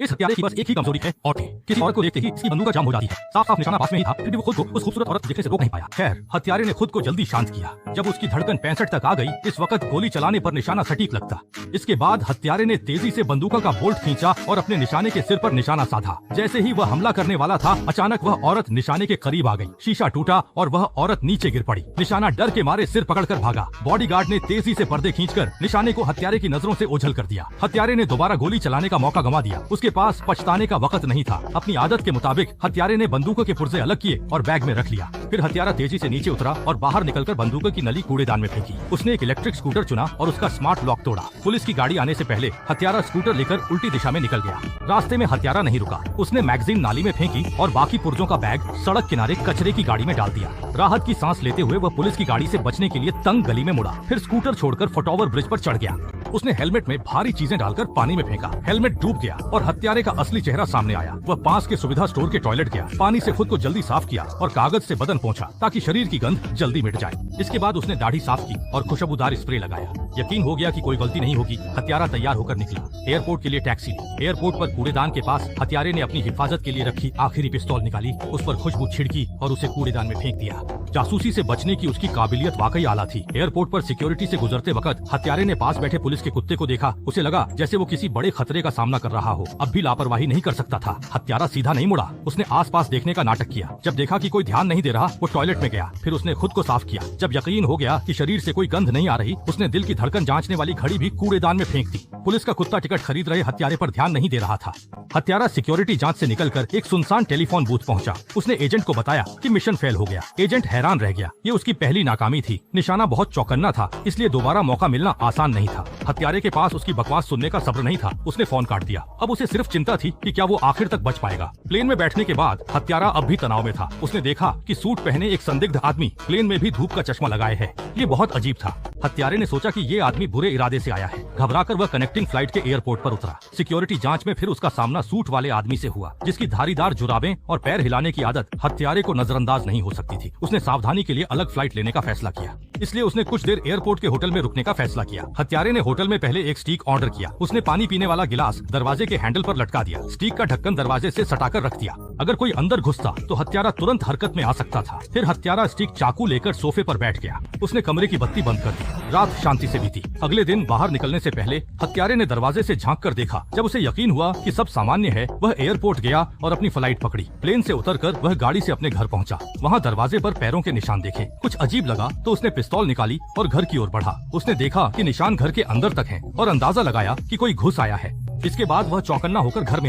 इस हत्यारे की बस एक ही कमजोरी है और थी किसी औरत को देखते ही इसकी बंदूक का जाम हो जाती है। साफ साफ निशाना पास में ही था, फिर भी वो खुद को उस खूबसूरत औरत को देखने से रोक नहीं पाया। खैर, हत्यारे ने खुद को जल्दी शांत किया। जब उसकी धड़कन 65 तक आ गई, इस वक्त गोली चलाने पर निशाना सटीक लगता। इसके बाद हत्यारे ने तेजी से बंदूक का बोल्ट खींचा और अपने निशाने के सिर पर निशाना साधा। जैसे ही वह हमला करने वाला था, अचानक वह औरत निशाने के करीब आ गई। शीशा टूटा और वह औरत नीचे गिर पड़ी। निशाना डर के मारे सिर पकड़कर भागा। बॉडीगार्ड ने तेजी से पर्दे खींचकर निशाने को हत्यारे की नजरों से ओझल कर दिया। हत्यारे ने दोबारा गोली चलाने का मौका गंवा दिया। उसके पास पछताने का वक्त नहीं था। अपनी आदत के मुताबिक हत्यारे ने बंदूक के पुर्जे अलग किए और बैग में रख लिया। फिर हत्यारा तेजी से नीचे उतरा और बाहर निकलकर बंदूक की नली कूड़ेदान में फेंकी। उसने एक इलेक्ट्रिक स्कूटर चुना और उसका स्मार्ट लॉक तोड़ा। पुलिस की गाड़ी आने से पहले हत्यारा स्कूटर लेकर उल्टी दिशा में निकल गया। रास्ते में हत्यारा नहीं रुका। उसने मैगजीन नाली में फेंकी और बाकी पुर्जों का बैग सड़क किनारे कचरे की गाड़ी में डाल दिया। राहत की सांस लेते हुए वह पुलिस की गाड़ी से बचने के लिए तंग गली में मुड़ा। फिर स्कूटर छोड़कर फुटओवर ब्रिज पर चढ़ गया। उसने हेलमेट में भारी चीजें डालकर पानी में फेंका। हेलमेट डूब गया और हत्यारे का असली चेहरा सामने आया। वह पास के सुविधा स्टोर के टॉयलेट गया, पानी से खुद को जल्दी साफ किया और कागज से बदन पोंछा ताकि शरीर की गंध जल्दी मिट जाए। इसके बाद उसने दाढ़ी साफ की और खुशबूदार स्प्रे लगाया। यकीन हो गया कि कोई गलती नहीं होगी। हत्यारा तैयार होकर निकला। एयरपोर्ट के लिए टैक्सी ली। एयरपोर्ट पर कूड़ेदान के पास हत्यारे ने अपनी हिफाजत के लिए रखी आखिरी पिस्तौल निकाली, उस पर खुशबू छिड़की और उसे कूड़ेदान में फेंक दिया। जासूसी से बचने की उसकी काबिलियत वाकई आला थी। एयरपोर्ट पर सिक्योरिटी से गुजरते वक्त हत्यारे ने पास बैठे पुलिस के कुत्ते को देखा। उसे लगा जैसे वो किसी बड़े खतरे का सामना कर रहा हो। अब भी लापरवाही नहीं कर सकता था। हत्यारा सीधा नहीं मुड़ा। उसने आसपास देखने का नाटक किया। जब देखा कि कोई ध्यान नहीं दे रहा, वो टॉयलेट में गया। फिर उसने खुद को साफ किया। जब यकीन हो गया कि शरीर से कोई गंध नहीं आ रही, उसने दिल की धड़कन जांचने वाली घड़ी भी कूड़ेदान में फेंक दी। पुलिस का कुत्ता टिकट खरीद रहे हत्यारे पर ध्यान नहीं दे रहा था। हत्यारा सिक्योरिटी जांच से निकलकर एक सुनसान टेलीफोन बूथ पहुंचा। उसने एजेंट को बताया कि मिशन फेल हो गया। एजेंट हैरान रह गया। ये उसकी पहली नाकामी थी। निशाना बहुत चौकन्ना था, इसलिए दोबारा मौका मिलना आसान नहीं था। हत्यारे के पास उसकी बकवास सुनने का सब्र नहीं था। उसने फोन काट दिया। अब उसे सिर्फ चिंता थी कि क्या वो आखिर तक बच पाएगा। प्लेन में बैठने के बाद हत्यारा अब भी तनाव में था। उसने देखा कि सूट पहने एक संदिग्ध आदमी प्लेन में भी धूप का चश्मा लगाए है। ये बहुत अजीब था। हत्यारे ने सोचा कि ये आदमी बुरे इरादे से आया है। घबराकर वह कनेक्टिंग फ्लाइट के एयरपोर्ट पर उतरा। सिक्योरिटी जांच में फिर उसका सामना सूट वाले आदमी से हुआ, जिसकी धारीदार जुराबें और पैर हिलाने की आदत हत्यारे को नजरअंदाज नहीं हो सकती थी। उसने सावधानी के लिए अलग फ्लाइट लेने का फैसला किया, इसलिए उसने कुछ देर एयरपोर्ट के होटल में रुकने का फैसला किया। हत्यारे ने होटल में पहले एक स्टीक ऑर्डर किया। उसने पानी पीने वाला गिलास दरवाजे के हैंडल पर लटका दिया। स्टीक का ढक्कन दरवाजे से सटाकर रख दिया। अगर कोई अंदर घुसता तो हत्यारा तुरंत हरकत में आ सकता था। फिर हत्यारा स्टीक चाकू लेकर सोफे पर बैठ गया। उसने कमरे की बत्ती बंद कर दी। रात शांति से बीती। अगले दिन बाहर निकलने से पहले हत्यारे ने दरवाजे से झांक कर देखा। जब उसे यकीन हुआ कि सब सामान्य है, वह एयरपोर्ट गया और अपनी फ्लाइट पकड़ी। प्लेन से उतरकर वह गाड़ी से अपने घर पहुंचा। वहां दरवाजे पर पैरों के निशान देखे। कुछ अजीब लगा तो उसने पिस्तौल निकाली और घर की ओर बढ़ा। उसने देखा कि निशान घर के अंदर तक हैं और अंदाजा लगाया कि कोई घुस आया है। इसके बाद वह चौकन्ना होकर घर में